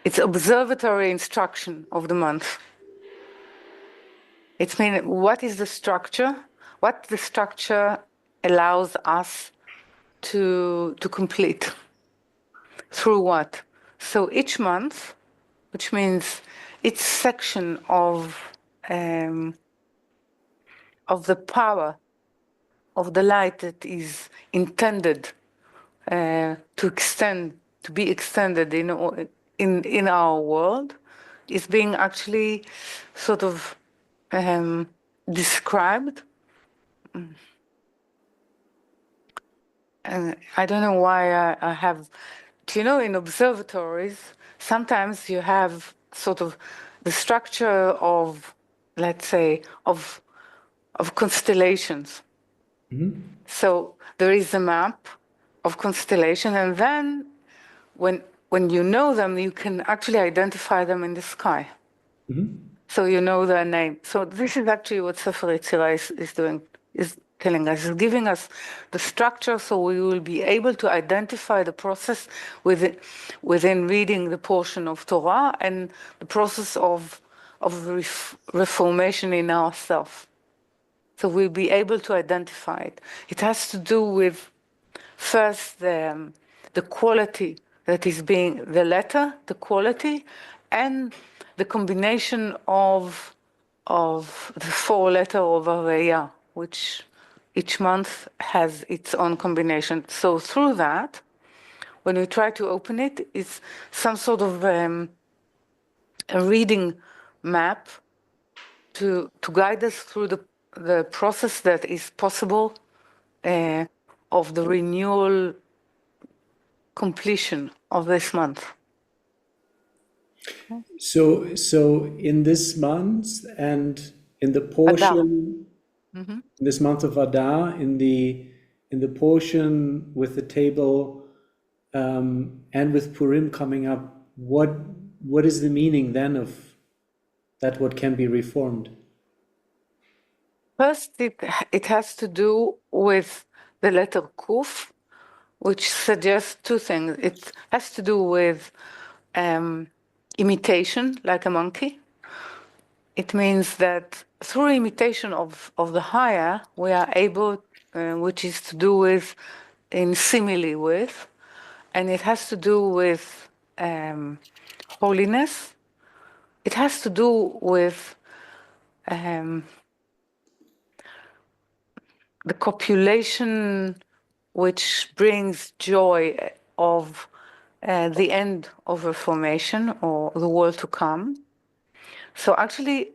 It's observatory instruction of the month. It's mean what is the structure? What the structure allows us to complete through what? So each month, which means each section of the power of the light that is intended to be extended in our world, is being actually sort of described. And I don't know why I have, in observatories, sometimes you have sort of the structure of, let's say, of constellations. Mm-hmm. So there is a map of constellation, and then when you know them, you can actually identify them in the sky. Mm-hmm. So you know their name. So this is actually what Sefer Yetzirah is doing, is telling us, is giving us the structure so we will be able to identify the process within reading the portion of Torah and the process of reformation in ourselves. So we'll be able to identify it. It has to do with, first, the quality that is being, the letter, the quality, and the combination of the four-letter of Aveya, which each month has its own combination. So through that, when we try to open it, it's some sort of a reading map to guide us through the process that is possible of the renewal completion of this month. So in this month and in the portion, in this month of Adar, in the portion with the table and with Purim coming up, what is the meaning then of that? What can be reformed? First, it has to do with the letter Koof, which suggests two things. It has to do with imitation, like a monkey. It means that through imitation of the higher, we are able, which is to do with, in simile with, and it has to do with holiness. It has to do with the copulation which brings joy of the end of reformation or the world to come. So actually,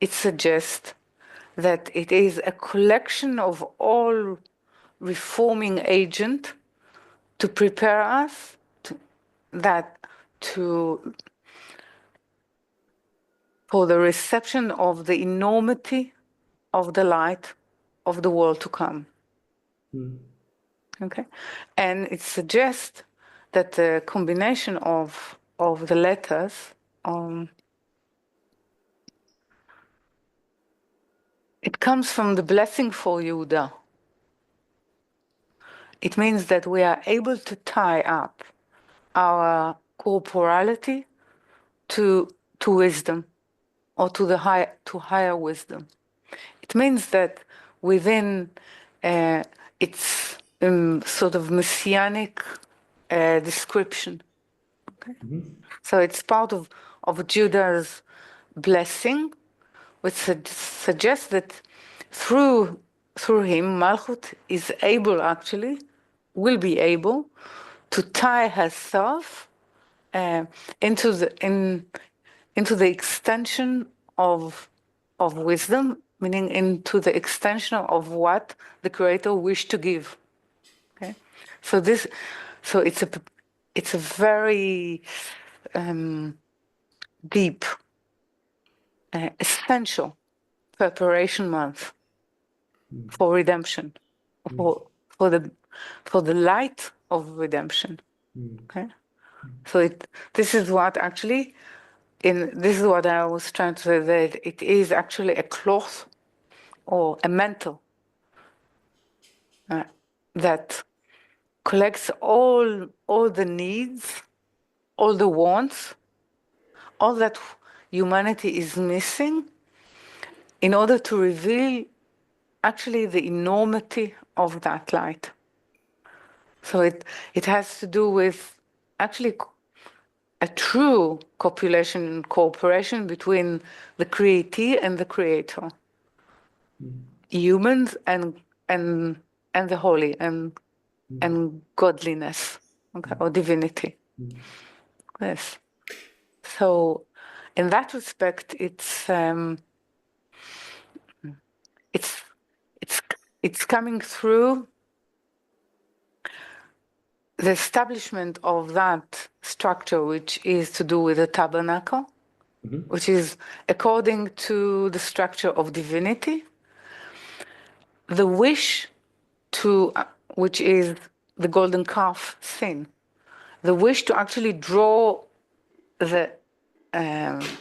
it suggests that it is a collection of all reforming agents to prepare us for the reception of the enormity of the light of the world to come. Okay, and it suggests that the combination of the letters it comes from the blessing for Yehuda. It means that we are able to tie up our corporality to wisdom, or to higher wisdom. It means that within its sort of messianic description. Okay? So it's part of Judah's blessing, which suggests that through him, Malchut is able, actually, will be able to tie herself into the extension of wisdom, meaning into the extension of what the Creator wished to give. Okay, so it's a very deep, essential preparation month for redemption, for the light of redemption. Okay, so this is what actually. This is what I was trying to say, that it is actually a cloth or a mantle that collects all the needs, all the wants all that humanity is missing in order to reveal actually the enormity of that light. So it has to do with actually a true copulation and cooperation between the createe and the creator. Humans and the holy and godliness, okay, or divinity. Yes. So in that respect, it's coming through the establishment of that structure, which is to do with the tabernacle, which is according to the structure of divinity, the wish to, which is the golden calf sin, the wish to actually draw the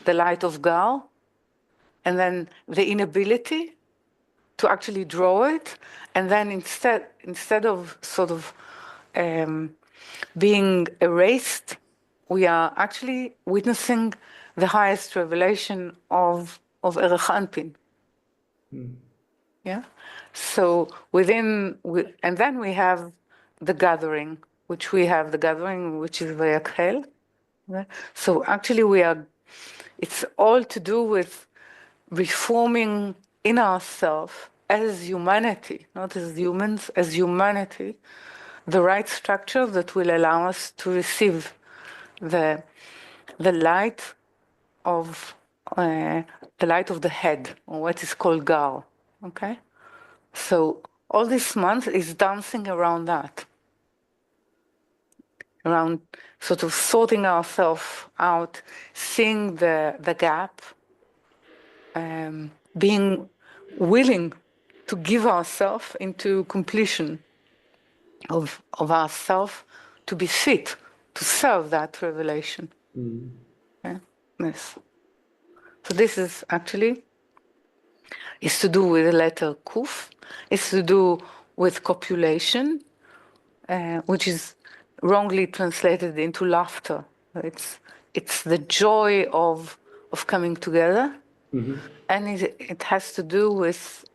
light of God, and then the inability to actually draw it, and then instead of sort of being erased, we are actually witnessing the highest revelation of Erech Anpin. Yeah. So and then we have the gathering, which is Vayakhel. So actually it's all to do with reforming in ourselves as humanity, not as humans, as humanity, the right structure that will allow us to receive the light of the head, or what is called Gar. Okay, so all this month is dancing around that, around sort of sorting ourselves out, seeing the gap, being willing to give ourselves into completion of ourselves, to be fit to serve that revelation. Okay? Yes. So this is to do with the letter Koof. It's to do with copulation, which is wrongly translated into laughter. It's the joy of coming together, and it has to do with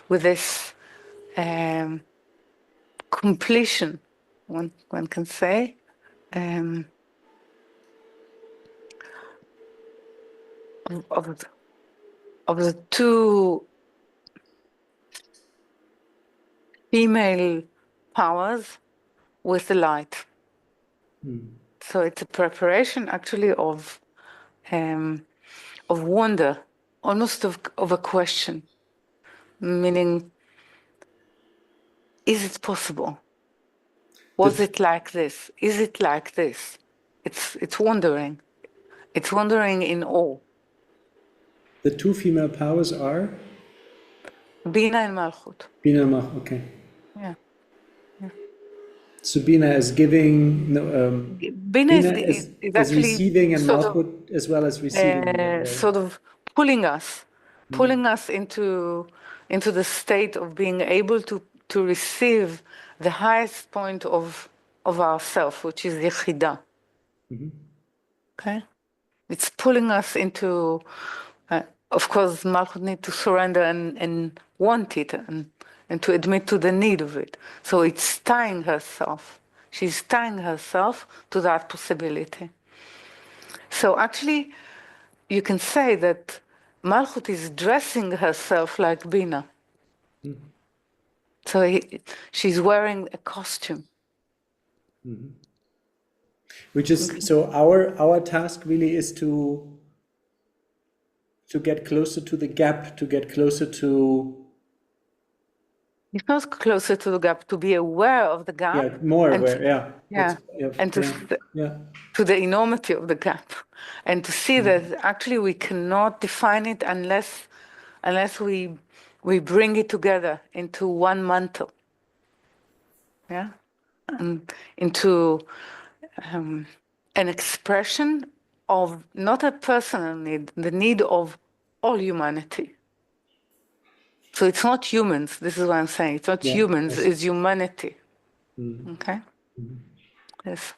this completion. One can say. Of the two female powers with the light. So it's a preparation actually of wonder, almost of a question, meaning, is it possible? Was it like this? Is it like this? It's wondering. It's wondering in awe. The two female powers are? Bina and Malchut. Bina and Malchut, okay. Yeah. So Bina is giving, Bina is actually receiving, and Malchut as well as receiving. Sort of pulling us into the state of being able to receive the highest point of ourself, which is Yechidah. Okay? It's pulling us into, of course, Malchut need to surrender and want it and to admit to the need of it. So it's tying herself. She's tying herself to that possibility. So actually, you can say that Malchut is dressing herself like Bina. So she's wearing a costume. Which is, so our task really is to get closer to the gap, to get closer to... It's not closer to the gap, to be aware of the gap. Yeah, more aware, yeah. And to the enormity of the gap. And to see that actually we cannot define it unless we bring it together into one mantle. Yeah? And into an expression of not a personal need, the need of all humanity. So it's not humans, this is what I'm saying. It's not humans, it's humanity. Okay? Yes.